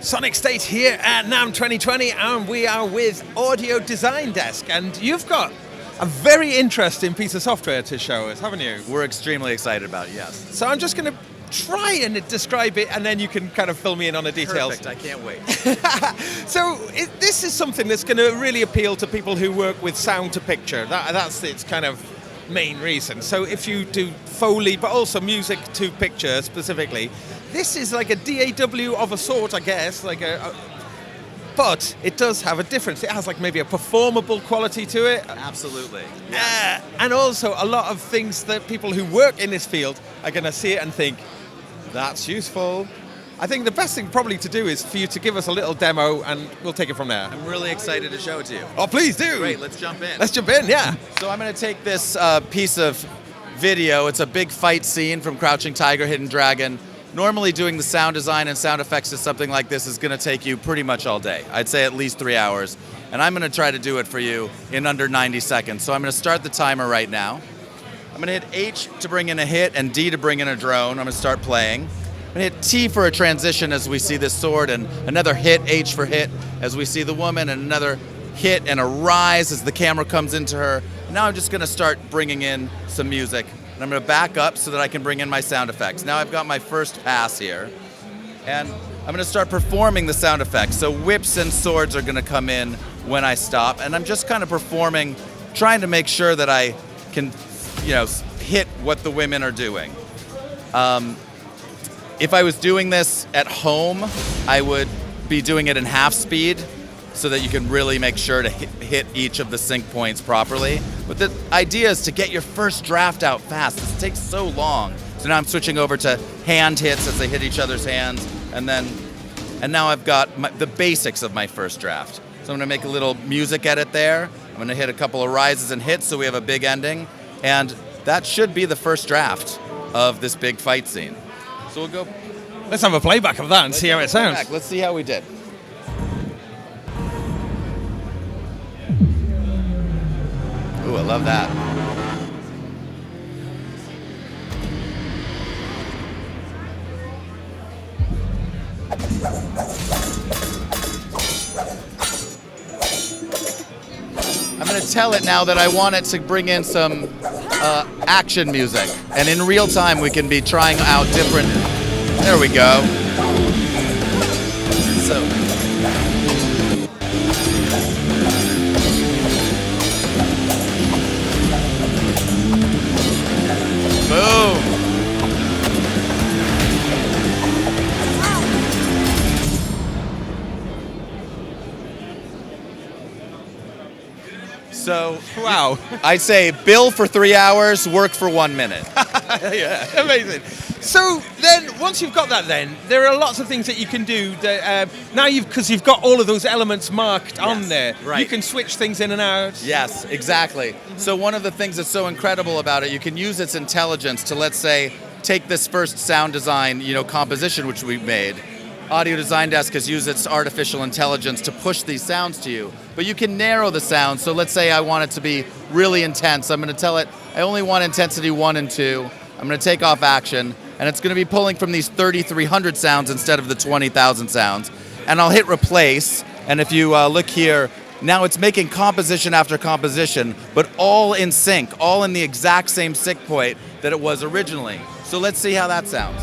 Sonicstate here at NAMM 2020, and we are with Audio Design Desk, and you've got a very interesting piece of software to show us, haven't you? We're extremely excited about it, yes. So I'm just going to try and describe it, and then you can kind of fill me in on the details. Perfect, I can't wait. So this is something that's going to really appeal to people who work with sound to picture. That's its kind of main reason. So if you do Foley, but also music to picture specifically, this is like a DAW of a sort, I guess, but it does have a difference. It has like maybe a performable quality to it. Absolutely. Yes. And also a lot of things that people who work in this field are going to see it and think, that's useful. I think the best thing probably to do is for you to give us a little demo and we'll take it from there. I'm really excited to show it to you. Oh, please do. Great, let's jump in. Let's jump in, yeah. So I'm going to take this piece of video. It's a big fight scene from Crouching Tiger, Hidden Dragon. Normally doing the sound design and sound effects to something like this is going to take you pretty much all day. I'd say at least 3 hours. And I'm going to try to do it for you in under 90 seconds. So I'm going to start the timer right now. I'm going to hit H to bring in a hit and D to bring in a drone. I'm going to start playing. I'm going to hit T for a transition as we see this sword, and another hit, H for hit, as we see the woman, and another hit and a rise as the camera comes into her. Now I'm just going to start bringing in some music. And I'm going to back up so that I can bring in my sound effects. Now I've got my first pass here. And I'm going to start performing the sound effects. So whips and swords are going to come in when I stop. And I'm just kind of performing, trying to make sure that I can, hit what the women are doing. If I was doing this at home, I would be doing it in half speed, so that you can really make sure to hit each of the sync points properly. But the idea is to get your first draft out fast. This takes so long. So now I'm switching over to hand hits as they hit each other's hands, and now I've got the basics of my first draft. So I'm gonna make a little music edit there. I'm gonna hit a couple of rises and hits so we have a big ending, and that should be the first draft of this big fight scene. So we'll go. Let's have a playback of that and see how it sounds. Let's see how we did. Ooh, I love that. I'm going to tell it now that I want it to bring in some action music. And in real time, we can be trying out different... There we go. So... Boom. So, wow. I say bill for 3 hours, work for 1 minute. Yeah, amazing. So then, once you've got that then, there are lots of things that you can do that, now because you've got all of those elements marked on there, right. You can switch things in and out. Yes, exactly. Mm-hmm. So one of the things that's so incredible about it, you can use its intelligence to, let's say, take this first sound design, composition which we made. Audio Design Desk has used its artificial intelligence to push these sounds to you. But you can narrow the sound. So let's say I want it to be really intense. I'm going to tell it, I only want intensity 1 and 2. I'm going to take off action. And it's going to be pulling from these 3,300 sounds instead of the 20,000 sounds. And I'll hit replace. And if you look here, now it's making composition after composition, but all in sync, all in the exact same sync point that it was originally. So let's see how that sounds.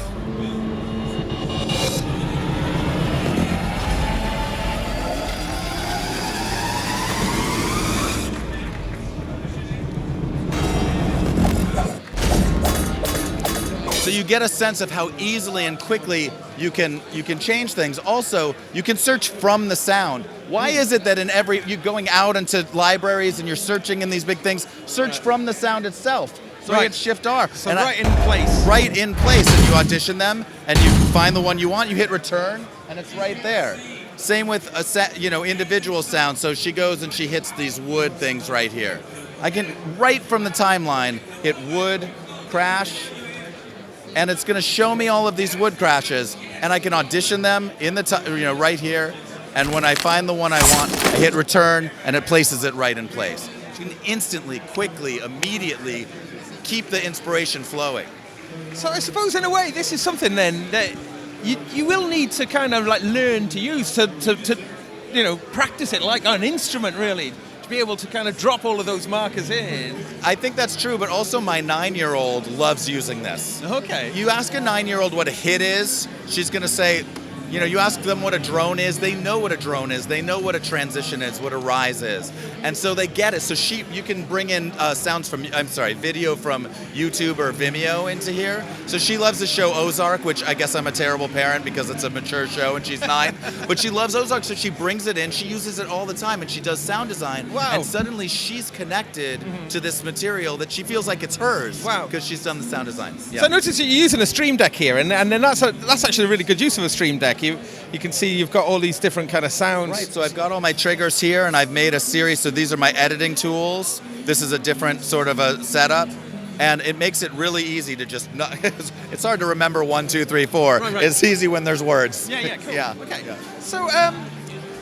So you get a sense of how easily and quickly you can change things. Also, you can search from the sound. Why is it that you're going out into libraries and you're searching in these big things, search from the sound itself? So I hit Shift R. So in place. Right in place, and you audition them, and you find the one you want, you hit return, and it's right there. Same with individual sounds. So she goes and she hits these wood things right here. I can, right from the timeline, hit wood, crash, and it's going to show me all of these wood crashes, and I can audition them in the right here. And when I find the one I want, I hit return, and it places it right in place. You can instantly, quickly, immediately keep the inspiration flowing. So I suppose in a way this is something then that you will need to kind of like learn to use to practice it like an instrument, really, to be able to kind of drop all of those markers in. I think that's true, but also my 9-year-old loves using this. Okay. You ask a 9-year-old what a hit is, she's going to say, you ask them what a drone is, they know what a drone is, they know what a transition is, what a rise is. And so they get it. So you can bring in video from YouTube or Vimeo into here. So she loves the show Ozark, which I guess I'm a terrible parent because it's a mature show and she's 9. But she loves Ozark, so she brings it in, she uses it all the time, and she does sound design. Wow. And suddenly she's connected to this material that she feels like it's hers. Wow. Because she's done the sound design. Yeah. So I noticed that you're using a Stream Deck here, and then that's actually a really good use of a Stream Deck. You can see you've got all these different kind of sounds. Right, so I've got all my triggers here, and I've made a series, so these are my editing tools. This is a different sort of a setup, and it makes it really easy to just not, it's hard to remember 1, 2, 3, 4. Right. It's easy when there's words. Yeah, cool. Yeah. Okay. Yeah. So,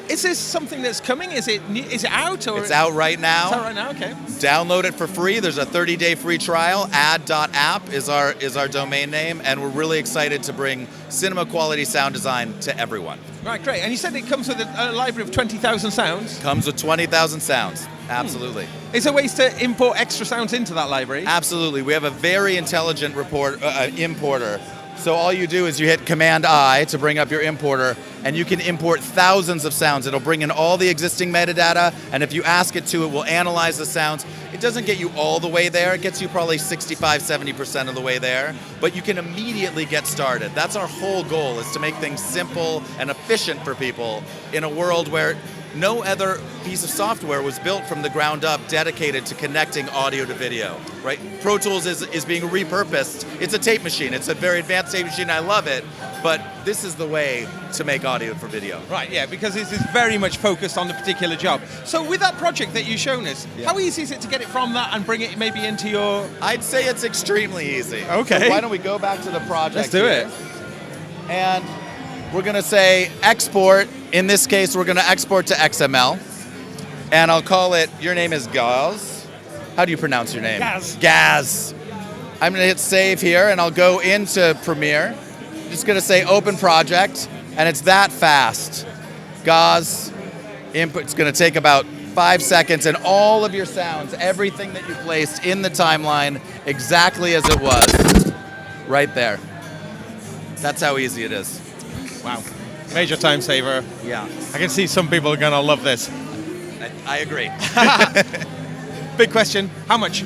is this something that's coming? Is it out? Or It's out right now. It's out right now, okay. Download it for free. There's a 30-day free trial. Ad.app is our domain name, and we're really excited to bring cinema quality sound design to everyone. Right, great. And you said it comes with a library of 20,000 sounds? Comes with 20,000 sounds. Absolutely. Is there ways to import extra sounds into that library? Absolutely. We have a very intelligent importer. So all you do is you hit Command-I to bring up your importer, and you can import thousands of sounds. It'll bring in all the existing metadata, and if you ask it to, it will analyze the sounds. It doesn't get you all the way there. It gets you probably 65-70% of the way there, but you can immediately get started. That's our whole goal, is to make things simple and efficient for people in a world where no other piece of software was built from the ground up dedicated to connecting audio to video, right? Pro Tools is being repurposed. It's a tape machine. It's a very advanced tape machine. I love it, but this is the way to make audio for video. Right, yeah, because this is very much focused on the particular job. So with that project that you've shown us, how easy is it to get it from that and bring it maybe into your... I'd say it's extremely easy. Okay. So why don't we go back to the project? Let's do it. And we're going to say export. In this case, we're going to export to XML. And I'll call it, your name is Gaz. How do you pronounce your name? Gaz. Gaz. I'm going to hit save here, and I'll go into Premiere. Just going to say open project, and it's that fast. Gaz input. It's going to take about 5 seconds, and all of your sounds, everything that you placed in the timeline, exactly as it was, right there. That's how easy it is. Wow. Major time saver. Yeah. I can see some people are going to love this. I agree. Big question, how much?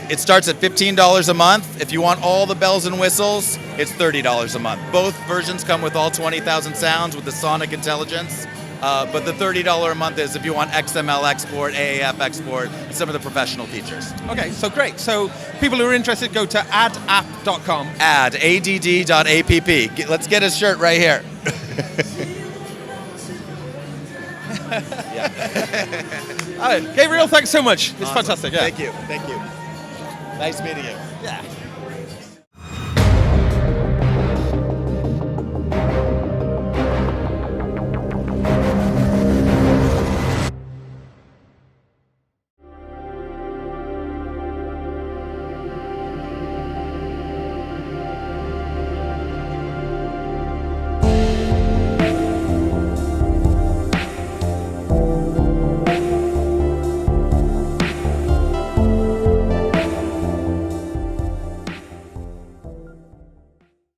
It starts at $15 a month. If you want all the bells and whistles, it's $30 a month. Both versions come with all 20,000 sounds with the sonic intelligence. But the $30 a month is if you want XML export, AAF export, some of the professional features. Okay, so great. So people who are interested, go to adapp.com. add.app. Let's get his shirt right here. All right, Gabriel, thanks so much. It's Awesome. fantastic. Yeah. Thank you. Nice meeting you. Yeah.